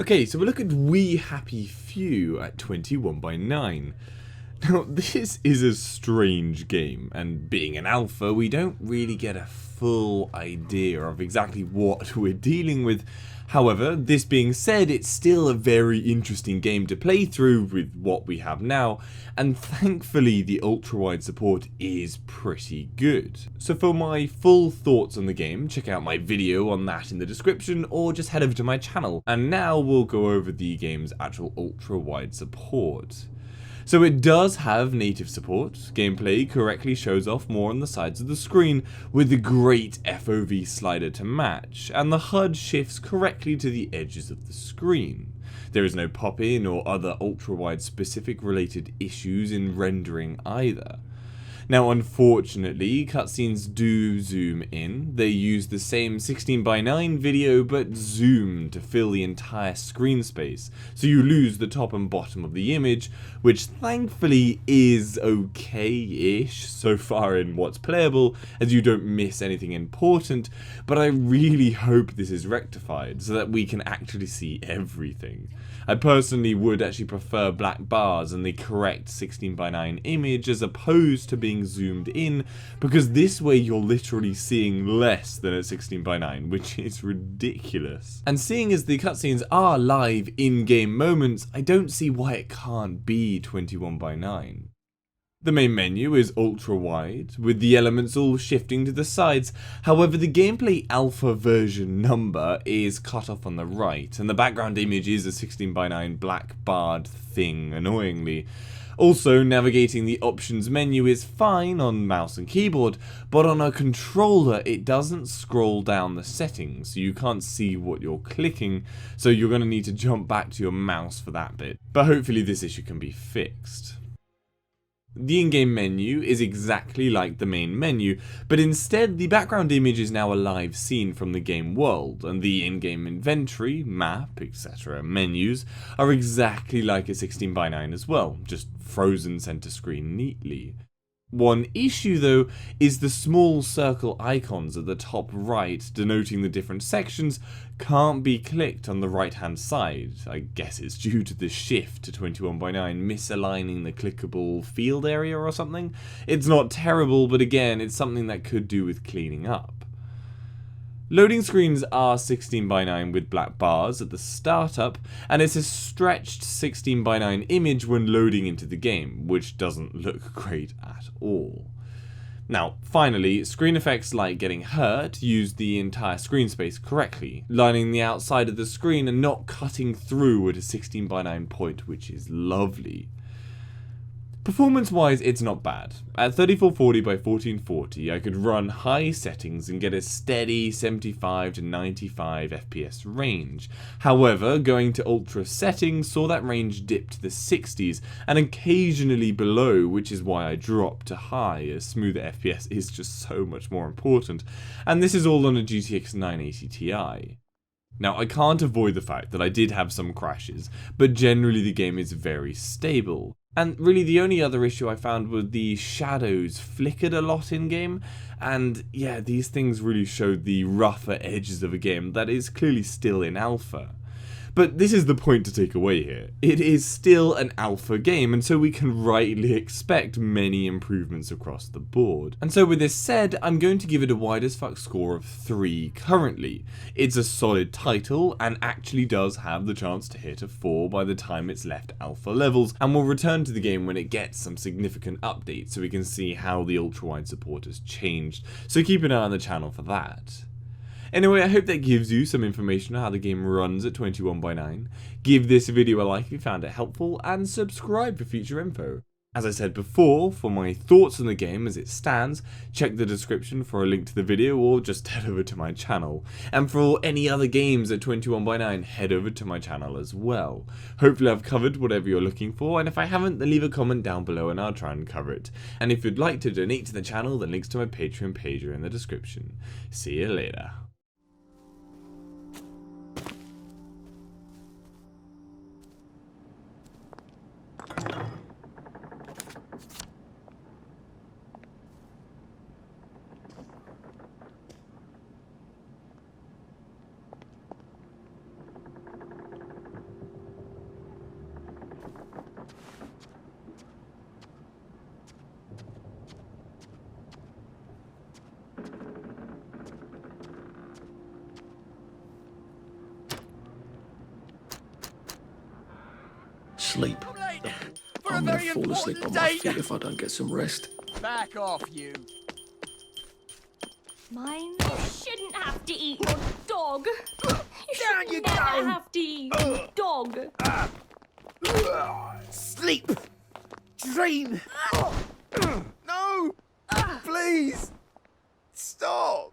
Okay, so we look at We Happy Few at 21 by 9. Now, this is a strange game, and being an alpha, we don't really get a full idea of exactly what we're dealing with. However, this being said, it's still a very interesting game to play through with what we have now, and thankfully the ultra-wide support is pretty good. So for my full thoughts on the game, check out my video on that in the description, or just head over to my channel. And now we'll go over the game's actual ultra-wide support. So it does have native support, gameplay correctly shows off more on the sides of the screen with a great FOV slider to match, and the HUD shifts correctly to the edges of the screen. There is no pop-in or other ultra-wide specific related issues in rendering either. Now unfortunately, cutscenes do zoom in. They use the same 16 by 9 video but zoom to fill the entire screen space, so you lose the top and bottom of the image, which thankfully is okay-ish so far in what's playable, as you don't miss anything important, but I really hope this is rectified so that we can actually see everything. I personally would actually prefer black bars and the correct 16 by 9 image as opposed to being zoomed in, because this way you're literally seeing less than a 16 by 9, which is ridiculous. And seeing as the cutscenes are live in-game moments, I don't see why it can't be 21 by 9. The main menu is ultra wide, with the elements all shifting to the sides. However, the gameplay alpha version number is cut off on the right, and the background image is a 16 by 9 black barred thing, annoyingly. Also, navigating the options menu is fine on mouse and keyboard, but on a controller it doesn't scroll down the settings, so you can't see what you're clicking, so you're going to need to jump back to your mouse for that bit. But hopefully this issue can be fixed. The in-game menu is exactly like the main menu, but instead the background image is now a live scene from the game world, and the in-game inventory, map, etc. menus are exactly like a 16 by 9 as well, just frozen center screen neatly. One issue though is the small circle icons at the top right denoting the different sections can't be clicked on the right hand side. I guess it's due to the shift to 21 by 9 misaligning the clickable field area or something. It's not terrible, but again it's something that could do with cleaning up. Loading screens are 16 by 9 with black bars at the startup, and it's a stretched 16 by 9 image when loading into the game, which doesn't look great at all. Now, finally, screen effects like getting hurt use the entire screen space correctly, lining the outside of the screen and not cutting through at a 16 by 9 point, which is lovely. Performance-wise, it's not bad. At 3440 by 1440, I could run high settings and get a steady 75 to 95 FPS range. However, going to ultra settings saw that range dip to the 60s and occasionally below, which is why I dropped to high, as smoother FPS is just so much more important. And this is all on a GTX 980 Ti. Now, I can't avoid the fact that I did have some crashes, but generally the game is very stable. And really the only other issue I found was the shadows flickered a lot in game, and yeah, these things really showed the rougher edges of a game that is clearly still in alpha. But this is the point to take away here. It is still an alpha game, and so we can rightly expect many improvements across the board. And so with this said, I'm going to give it a wide as fuck score of 3 currently. It's a solid title, and actually does have the chance to hit a 4 by the time it's left alpha levels, and we'll return to the game when it gets some significant updates so we can see how the ultra-wide support has changed, so keep an eye on the channel for that. Anyway, I hope that gives you some information on how the game runs at 21 by 9. Give this video a like if you found it helpful, and subscribe for future info. As I said before, for my thoughts on the game as it stands, check the description for a link to the video or just head over to my channel. And for any other games at 21 by 9, head over to my channel as well. Hopefully I've covered whatever you're looking for, and if I haven't, then leave a comment down below and I'll try and cover it. And if you'd like to donate to the channel, then links to my Patreon page are in the description. See you later. sleep. I'm gonna fall asleep on my feet if I don't get some rest. Back off, you. Mine shouldn't have to eat your dog. You Down should you never go. have to eat your dog. Sleep. Dream. No. Please. Stop.